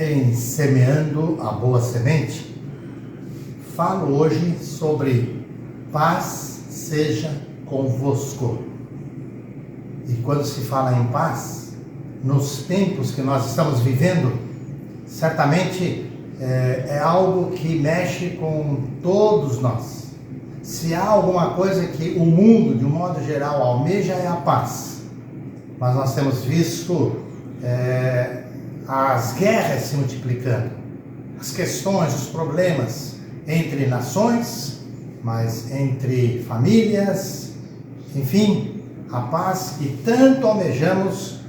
Em Semeando a Boa Semente, falo hoje sobre paz seja convosco. E quando se fala em paz, nos tempos que nós estamos vivendo, certamente é algo que mexe com todos nós. Se há alguma coisa que o mundo, de um modo geral, almeja, é a paz. Mas nós temos visto as guerras se multiplicando, as questões, os problemas entre nações, mas entre famílias, enfim, a paz que tanto almejamos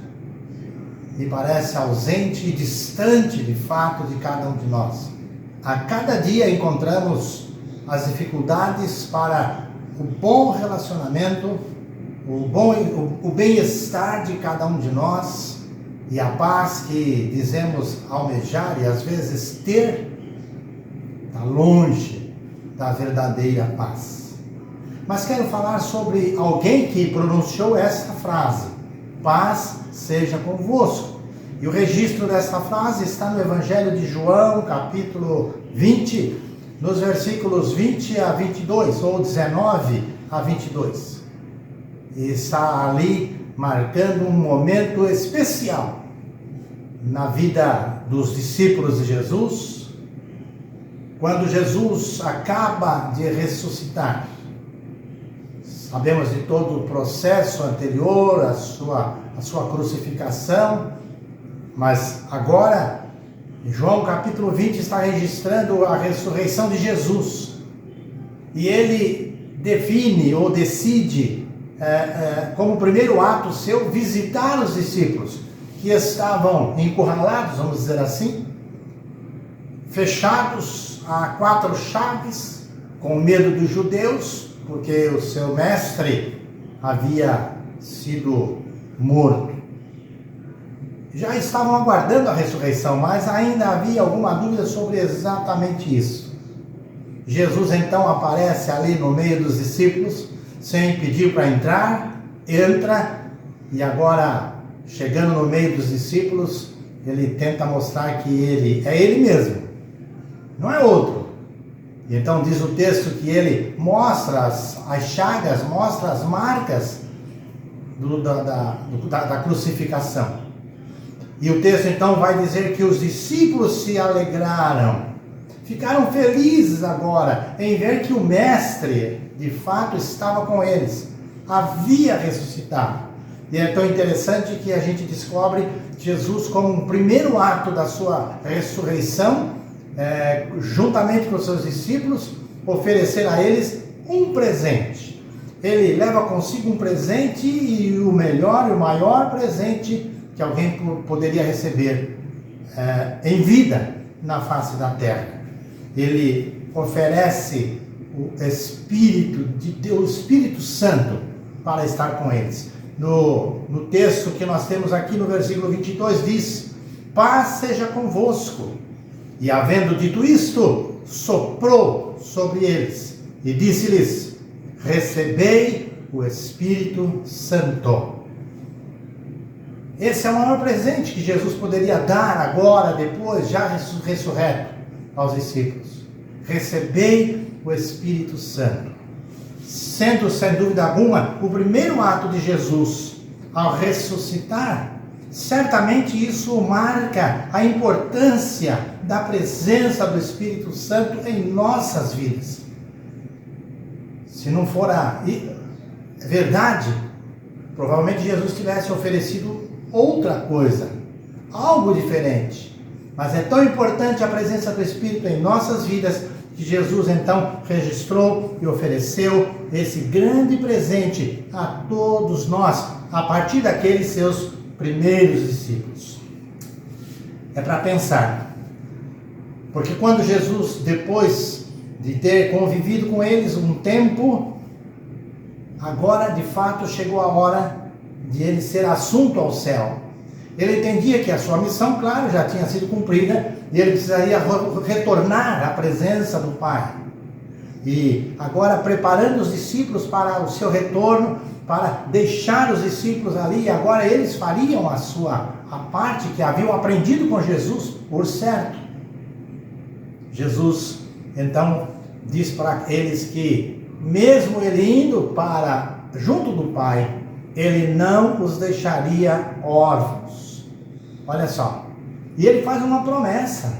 me parece ausente e distante de fato de cada um de nós. A cada dia encontramos as dificuldades para o bom relacionamento, o bem-estar de cada um de nós, e a paz que dizemos almejar e às vezes ter, está longe da verdadeira paz. Mas quero falar sobre alguém que pronunciou esta frase: paz seja convosco. E o registro desta frase está no Evangelho de João, capítulo 20, nos versículos 20 a 22, ou 19 a 22. E está ali marcando um momento especial na vida dos discípulos de Jesus, quando Jesus acaba de ressuscitar. Sabemos de todo o processo anterior, a sua crucificação, mas agora, João capítulo 20 está registrando a ressurreição de Jesus. E ele define ou decide, como primeiro ato seu, visitar os discípulos que estavam encurralados, vamos dizer assim, fechados a 4 chaves, com medo dos judeus, porque o seu mestre havia sido morto. Já estavam aguardando a ressurreição, mas ainda havia alguma dúvida sobre exatamente isso. Jesus então aparece ali no meio dos discípulos, sem pedir para entrar, entra, e agora, chegando no meio dos discípulos, ele tenta mostrar que ele é ele mesmo, não é outro. E então diz o texto que ele mostra as chagas, mostra as marcas da crucificação. E o texto então vai dizer que os discípulos se alegraram, ficaram felizes agora em ver que o mestre de fato estava com eles, havia ressuscitado. E é tão interessante que a gente descobre Jesus como um primeiro ato da sua ressurreição, juntamente com os seus discípulos, oferecer a eles um presente. Ele leva consigo um presente, e o melhor e o maior presente que alguém poderia receber em vida na face da terra. Ele oferece o Espírito de Deus, o Espírito Santo, para estar com eles. No texto que nós temos aqui no versículo 22 diz: paz seja convosco. E havendo dito isto, soprou sobre eles e disse-lhes: recebei o Espírito Santo. Esse é o maior presente que Jesus poderia dar agora, depois, já ressurreto, aos discípulos. Recebei o Espírito Santo. Sendo, sem dúvida alguma, o primeiro ato de Jesus ao ressuscitar, certamente isso marca a importância da presença do Espírito Santo em nossas vidas. Se não for a verdade, provavelmente Jesus tivesse oferecido outra coisa, algo diferente. Mas é tão importante a presença do Espírito em nossas vidas, que Jesus então registrou e ofereceu esse grande presente a todos nós, a partir daqueles seus primeiros discípulos. É para pensar, porque quando Jesus, depois de ter convivido com eles um tempo, agora de fato chegou a hora de ele ser assunto ao céu. Ele entendia que a sua missão, claro, já tinha sido cumprida, e ele precisaria retornar à presença do Pai. E agora preparando os discípulos para o seu retorno, para deixar os discípulos ali, e agora eles fariam a parte que haviam aprendido com Jesus, por certo. Jesus então diz para eles que mesmo ele indo para junto do Pai, ele não os deixaria órfãos. Olha só. E ele faz uma promessa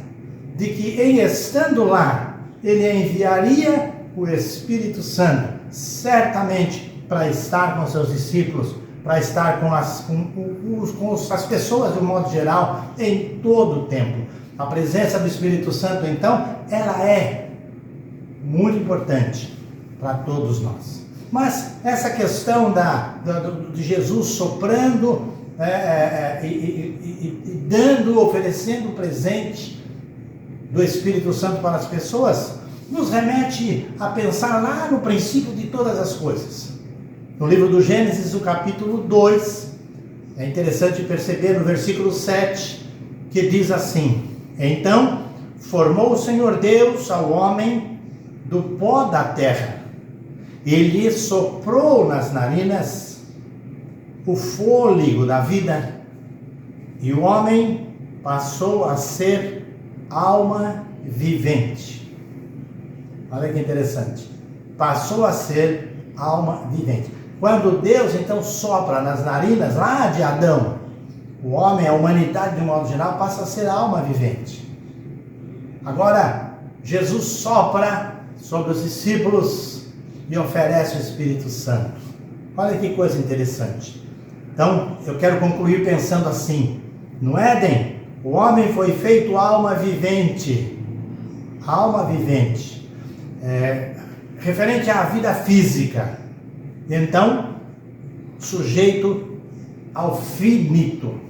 de que em estando lá, ele enviaria o Espírito Santo, certamente para estar com seus discípulos, para estar com as pessoas de um modo geral, em todo o tempo. A presença do Espírito Santo, então, ela é muito importante para todos nós. Mas essa questão de Jesus soprando e dando, oferecendo o presente do Espírito Santo para as pessoas, nos remete a pensar lá no princípio de todas as coisas. No livro do Gênesis, o capítulo 2, é interessante perceber no versículo 7, que diz assim: então formou o Senhor Deus ao homem do pó da terra, e lhe soprou nas narinas o fôlego da vida, e o homem passou a ser alma vivente. Olha que interessante. Passou a ser alma vivente. Quando Deus então sopra nas narinas lá de Adão, o homem, a humanidade de um modo geral, passa a ser alma vivente. Agora, Jesus sopra sobre os discípulos e oferece o Espírito Santo. Olha que coisa interessante. Então, eu quero concluir pensando assim: no Éden, o homem foi feito alma vivente. Alma vivente. Referente à vida física. Então, sujeito ao finito.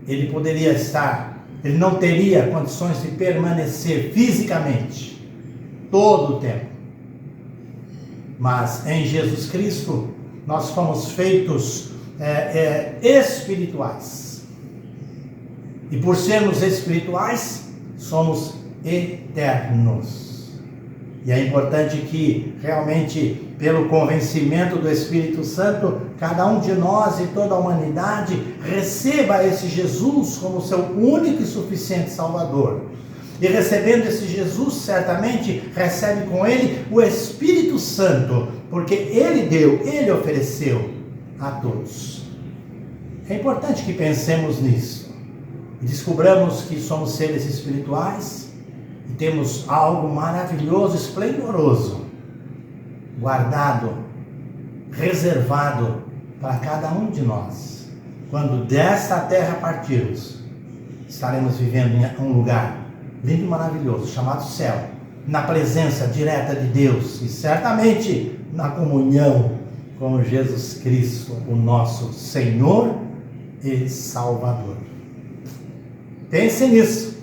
Ele poderia estar, ele não teria condições de permanecer fisicamente todo o tempo. Mas em Jesus Cristo, nós fomos feitos espirituais. E por sermos espirituais, somos eternos. E é importante que, realmente, pelo convencimento do Espírito Santo, cada um de nós e toda a humanidade receba esse Jesus como seu único e suficiente Salvador. E recebendo esse Jesus, certamente recebe com ele o Espírito Santo, porque ele deu, ele ofereceu a todos. É importante que pensemos nisso e descobramos que somos seres espirituais e temos algo maravilhoso, esplendoroso, guardado, reservado para cada um de nós. Quando desta terra partirmos, estaremos vivendo em um lugar lindo e maravilhoso, chamado céu, na presença direta de Deus e certamente na comunhão com Jesus Cristo, o nosso Senhor e Salvador. Pense nisso.